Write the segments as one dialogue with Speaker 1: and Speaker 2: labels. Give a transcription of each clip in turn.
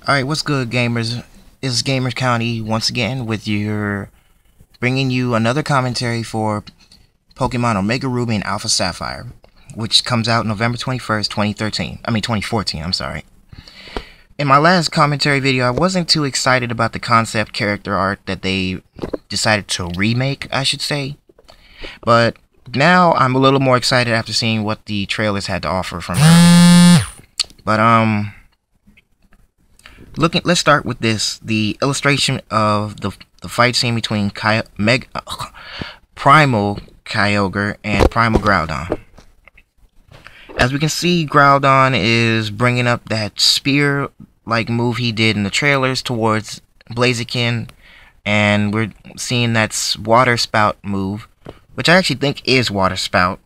Speaker 1: Alright, what's good, gamers? It's Gamers County once again with bringing you another commentary for Pokemon Omega Ruby and Alpha Sapphire, which comes out November 21st, 2014, I'm sorry. In my last commentary video, I wasn't too excited about the concept character art that they decided to remake, I should say. But now I'm a little more excited after seeing what the trailers had to offer from earlier. But, let's start with this. The illustration of the fight scene between Primal Kyogre and Primal Groudon. As we can see, Groudon is bringing up that spear-like move he did in the trailers towards Blaziken, and we're seeing that water spout move, which I actually think is water spout,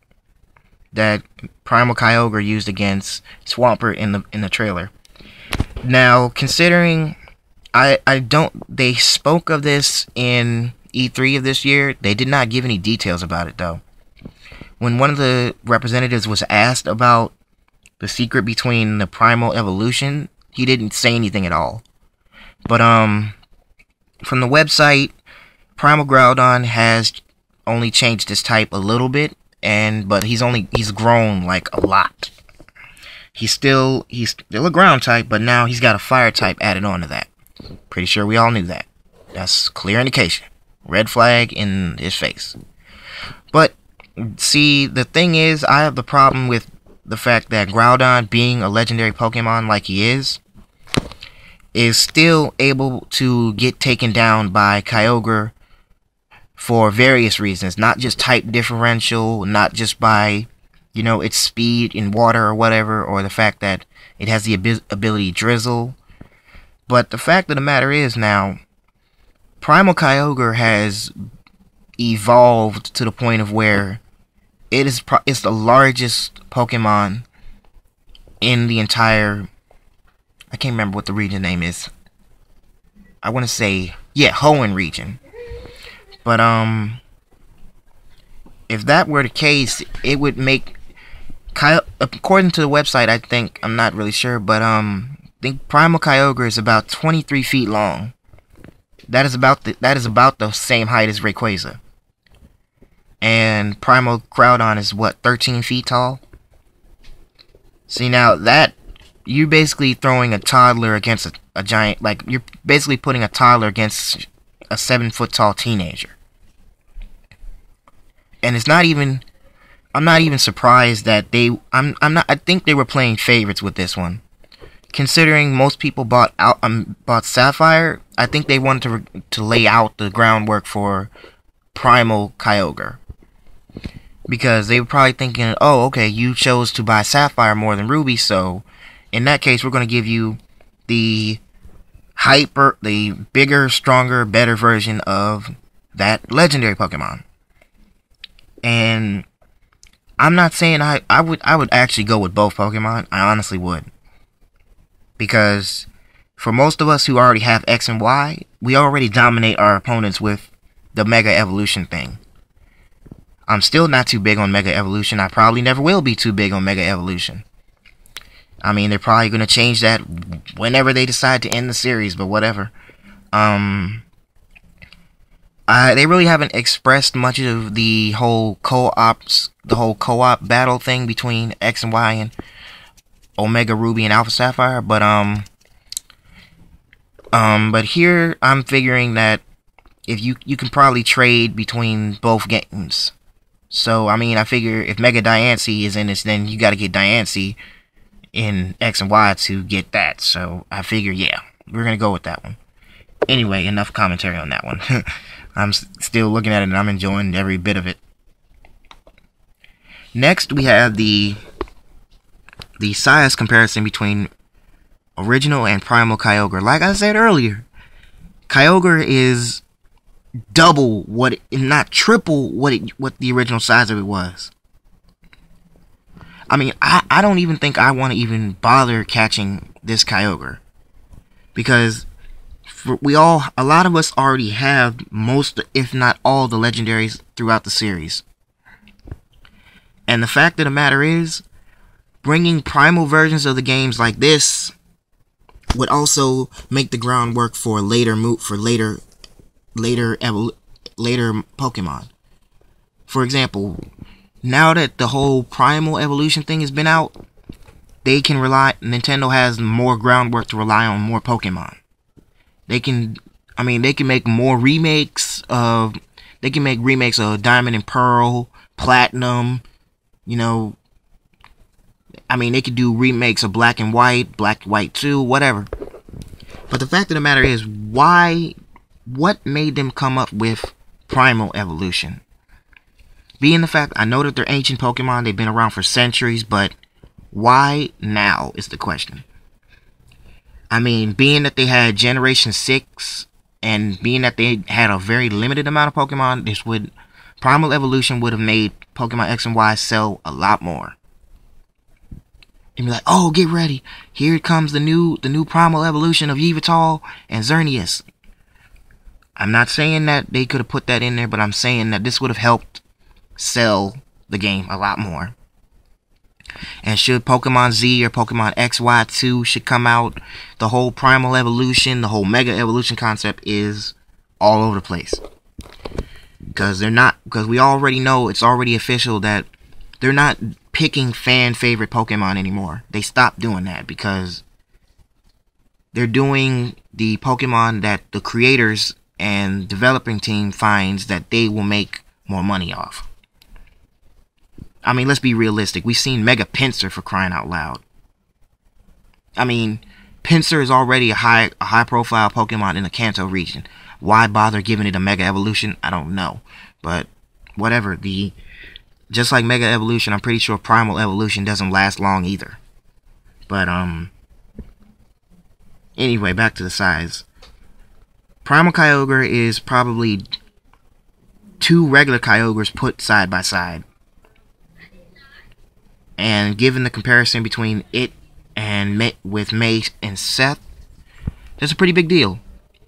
Speaker 1: that Primal Kyogre used against Swampert in the trailer. Now, considering they spoke of this in E3 of this year. They did not give any details about it, though. When one of the representatives was asked about the secret between the primal evolution, he didn't say anything at all. But, from the website, Primal Groudon has only changed his type a little bit, but he's grown, like, a lot. He's still a ground type, but now he's got a fire type added on to that. Pretty sure we all knew that. That's clear indication. Red flag in his face. But, see, the thing is, I have the problem with the fact that Groudon, being a legendary Pokemon like he is still able to get taken down by Kyogre for various reasons. Not just type differential, not just by, its speed in water or whatever, or the fact that it has the ability Drizzle. But the fact of the matter is now, Primal Kyogre has evolved to the point of where it's the largest Pokemon in the entire, I can't remember what the region name is. I want to say, yeah, Hoenn region. But, if that were the case, it would make according to the website, I think, I'm not really sure, but I think Primal Kyogre is about 23 feet long. That is about the same height as Rayquaza. And Primal Groudon is what, 13 feet tall? See, now that you're basically throwing a toddler against a giant, like you're basically putting a toddler against a 7-foot tall teenager. And it's not even, I'm not even surprised that I think they were playing favorites with this one. Considering most people bought Sapphire, I think they wanted to lay out the groundwork for Primal Kyogre. Because they were probably thinking, oh, okay, you chose to buy Sapphire more than Ruby, so in that case, we're going to give you the bigger, stronger, better version of that legendary Pokemon. And I'm not saying I would actually go with both Pokemon. I honestly would. Because for most of us who already have X and Y, we already dominate our opponents with the Mega Evolution thing. I'm still not too big on Mega Evolution. I probably never will be too big on Mega Evolution. I mean, they're probably going to change that whenever they decide to end the series, but whatever. They really haven't expressed much of the whole co-op battle thing between X and Y and Omega Ruby and Alpha Sapphire, but here I'm figuring that if you can probably trade between both games. So I mean, I figure if Mega Diancie is in this, then you got to get Diancie in X and Y to get that. So I figure, yeah, we're gonna go with that one. Anyway, enough commentary on that one. I'm still looking at it and I'm enjoying every bit of it. Next, we have the size comparison between original and Primal Kyogre. Like I said earlier, Kyogre is double not triple what the original size of it was. I mean, I don't even think I want to even bother catching this Kyogre, because a lot of us already have most, if not all, the legendaries throughout the series. And the fact of the matter is, bringing primal versions of the games like this would also make the groundwork for later later Pokemon. For example, now that the whole primal evolution thing has been out, Nintendo has more groundwork to rely on more Pokemon. They can make more remakes of, Diamond and Pearl, Platinum, they could do remakes of Black and White, Black and White 2, whatever. But the fact of the matter is, what made them come up with Primal Evolution? Being the fact, I know that they're ancient Pokemon, they've been around for centuries, but why now is the question. Being that they had Generation 6, and being that they had a very limited amount of Pokemon, Primal Evolution would have made Pokemon X and Y sell a lot more. And be like, oh, get ready. Here comes the new Primal Evolution of Yveltal and Xerneas. I'm not saying that they could have put that in there, but I'm saying that this would have helped sell the game a lot more. And should Pokemon Z or Pokemon XY2 should come out, the whole Primal Evolution, the whole Mega Evolution concept is all over the place. Because we already know, it's already official that they're not picking fan favorite Pokemon anymore. They stopped doing that because they're doing the Pokemon that the creators and developing team finds that they will make more money off. Let's be realistic. We've seen Mega Pinsir, for crying out loud. Pinsir is already a high profile Pokemon in the Kanto region. Why bother giving it a Mega Evolution? I don't know. But whatever. Just like Mega Evolution, I'm pretty sure Primal Evolution doesn't last long either. But anyway, back to the size. Primal Kyogre is probably 2 regular Kyogres put side by side. And given the comparison between it and with May and Seth, that's a pretty big deal.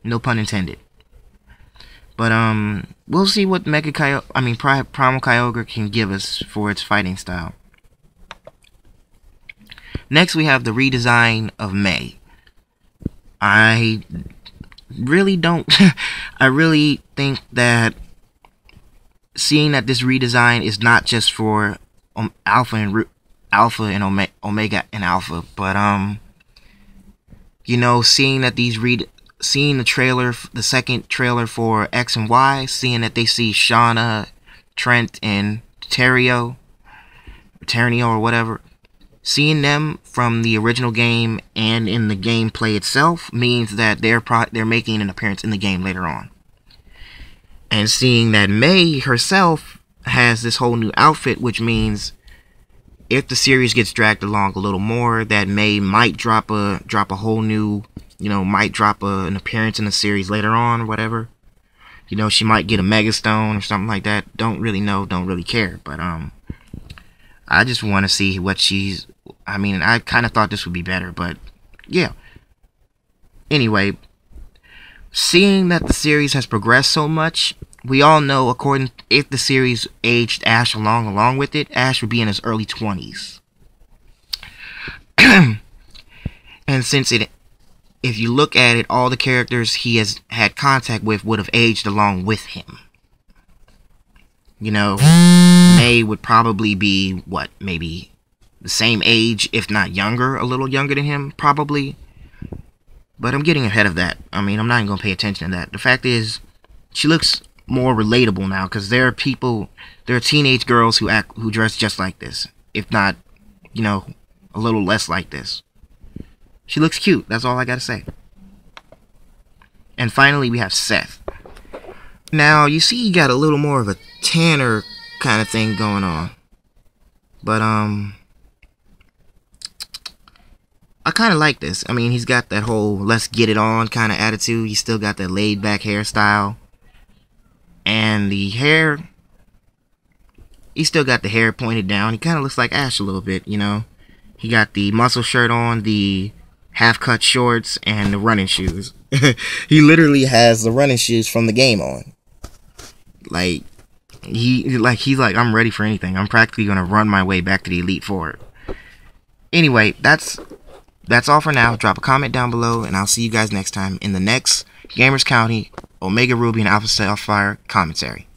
Speaker 1: No pun intended. But we'll see what Primal Kyogre can give us for its fighting style. Next, we have the redesign of May. I really think that seeing that this redesign is not just for Alpha and Omega and Alpha, but seeing that seeing the trailer, the second trailer for X and Y, seeing that they see Shauna, Trent, and Terrio or whatever, seeing them from the original game and in the gameplay itself means that they're making an appearance in the game later on. And seeing that May herself has this whole new outfit, which means if the series gets dragged along a little more, that May might drop a whole new, might drop an appearance in the series later on or whatever. She might get a Mega Stone or something like that. Don't really know, don't really care. But I just want to see what she's. I kind of thought this would be better, but yeah. Anyway, seeing that the series has progressed so much, we all know, if the series aged Ash along with it, Ash would be in his early 20s. And if you look at it, all the characters he has had contact with would have aged along with him. May would probably be, maybe the same age, if not younger, a little younger than him, probably. But I'm getting ahead of that. I'm not even going to pay attention to that. The fact is, she looks more relatable now, because there are teenage girls who dress just like this, if not, a little less like this. She looks cute, that's all I gotta say. And finally, we have Seth. Now, you see he got a little more of a tanner kind of thing going on. But, I kind of like this. He's got that whole let's get it on kind of attitude. He's still got that laid back hairstyle. And the hair, he still got the hair pointed down. He kind of looks like Ash a little bit, He got the muscle shirt on, the half-cut shorts, and the running shoes. He literally has the running shoes from the game on. He's like, I'm ready for anything. I'm practically going to run my way back to the Elite Four. Anyway, that's that's all for now. Drop a comment down below, and I'll see you guys next time in the next Gamers County Omega Ruby and Alpha Sapphire commentary.